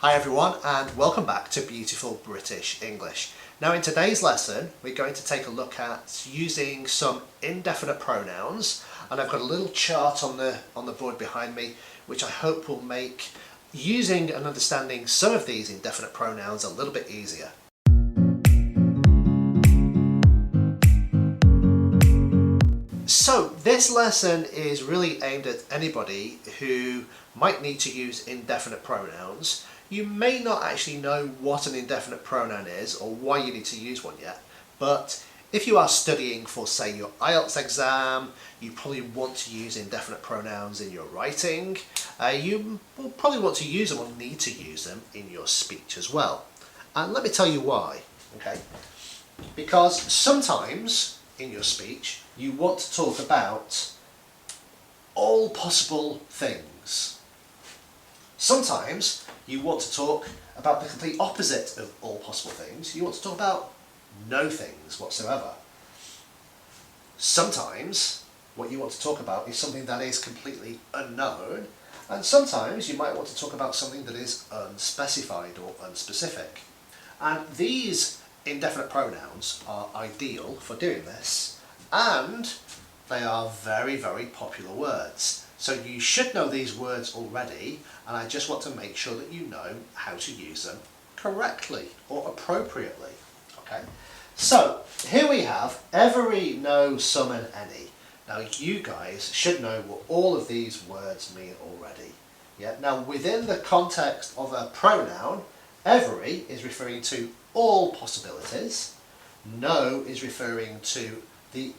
Hi everyone and welcome back to Beautiful British English. Now in today's lesson we're going to take a look at using some indefinite pronouns, and I've got a little chart on the board behind me which I hope will make using and understanding some of these indefinite pronouns a little bit easier. So this lesson is really aimed at anybody who might need to use indefinite pronouns. You may not actually know what an indefinite pronoun is or why you need to use one yet, but if you are studying for, say, your IELTS exam, you probably want to use indefinite pronouns in your writing. You will probably want to use them or need to use them in your speech as well. And let me tell you why, okay? Because sometimes in your speech you want to talk about all possible things. Sometimes you want to talk about the complete opposite of all possible things. You want to talk about no things whatsoever. Sometimes what you want to talk about is something that is completely unknown, and sometimes you might want to talk about something that is unspecified or unspecific. And these indefinite pronouns are ideal for doing this, and they are very, very popular words. So you should know these words already, and I just want to make sure that you know how to use them correctly or appropriately. Okay? So here we have every, no, some and any. Now you guys should know what all of these words mean already. Yeah? Now within the context of a pronoun, every is referring to all possibilities. No is referring to the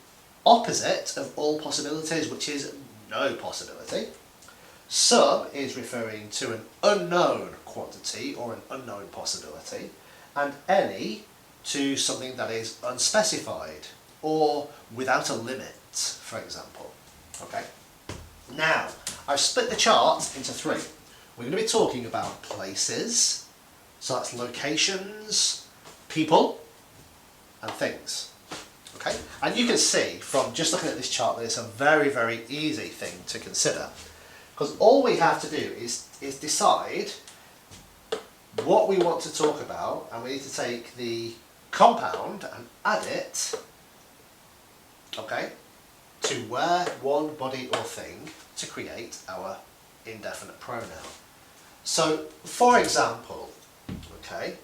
opposite of all possibilities, which is no possibility. Some is referring to an unknown quantity or an unknown possibility, and any to something that is unspecified or without a limit, for example. Okay. Now, I've split the chart into three. We're going to be talking about places, so that's locations, people, and things. Okay? And you can see from just looking at this chart that it's a very, very easy thing to consider, because all we have to do is decide what we want to talk about, and we need to take the compound and add it, okay, to where, one, body or thing to create our indefinite pronoun. So, for example, okay,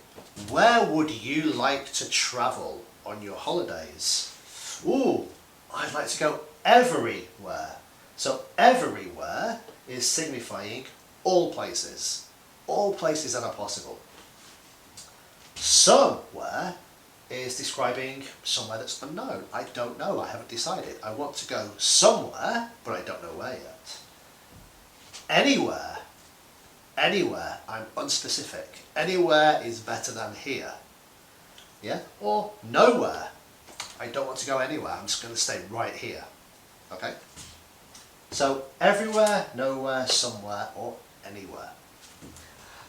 where would you like to travel on your holidays? Ooh, I'd like to go everywhere. So everywhere is signifying all places that are possible. Somewhere is describing somewhere that's unknown. I don't know, I haven't decided. I want to go somewhere, but I don't know where yet. Anywhere, I'm unspecific. Anywhere is better than here. Yeah? Or nowhere. I don't want to go anywhere, I'm just going to stay right here. Okay? So everywhere, nowhere, somewhere, or anywhere.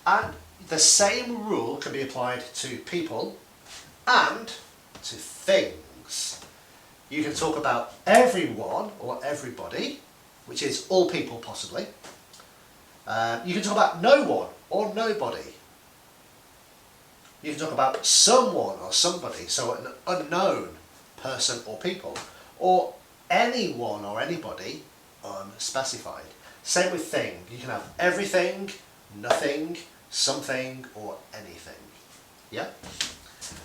And the same rule can be applied to people and to things. You can talk about everyone or everybody, which is all people possibly. You can talk about no one or nobody. You can talk about someone or somebody, so an unknown person or people, or anyone or anybody, unspecified. Same with thing. You can have everything, nothing, something, or anything. Yeah?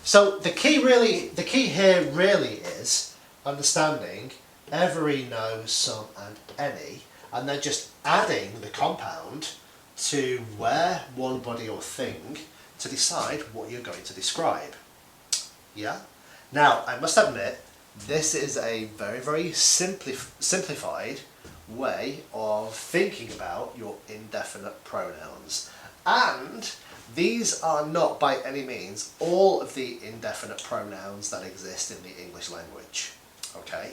So the key here really is understanding every, no, some, and any, and then just adding the compound to where, one, body, or thing to decide what you're going to describe. Yeah? Now, I must admit, this is a very, very simplified way of thinking about your indefinite pronouns. And these are not by any means all of the indefinite pronouns that exist in the English language. Okay?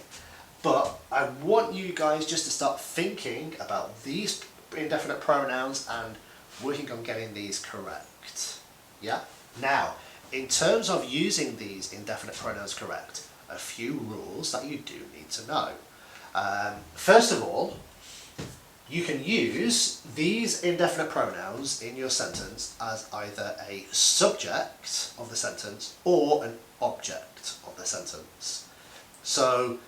But I want you guys just to start thinking about these indefinite pronouns and working on getting these correct. Yeah? Now, in terms of using these indefinite pronouns correct, a few rules that you do need to know. First of all, you can use these indefinite pronouns in your sentence as either a subject of the sentence or an object of the sentence. So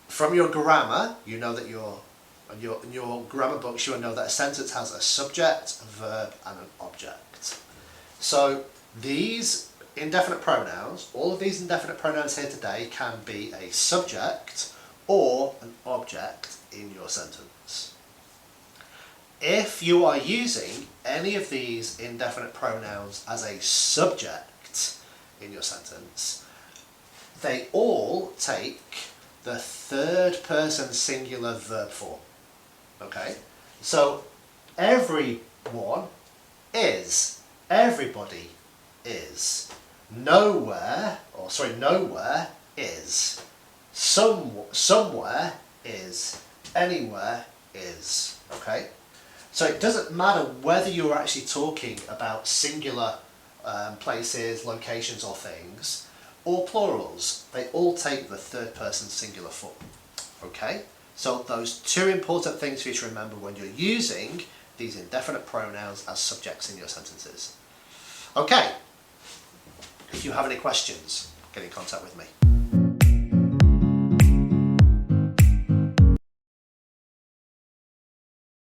from your grammar, you know that in your grammar books, you will know that a sentence has a subject, a verb, and an object. So these indefinite pronouns, all of these indefinite pronouns here today, can be a subject or an object in your sentence. If you are using any of these indefinite pronouns as a subject in your sentence, they all take the third person singular verb form. Okay? So everyone is, everybody is, nowhere is, somewhere is, anywhere is. Okay? So it doesn't matter whether you're actually talking about singular places, locations or things, or plurals. They all take the third person singular form. Okay? So those two important things for you to remember when you're using these indefinite pronouns as subjects in your sentences. Okay, if you have any questions, get in contact with me.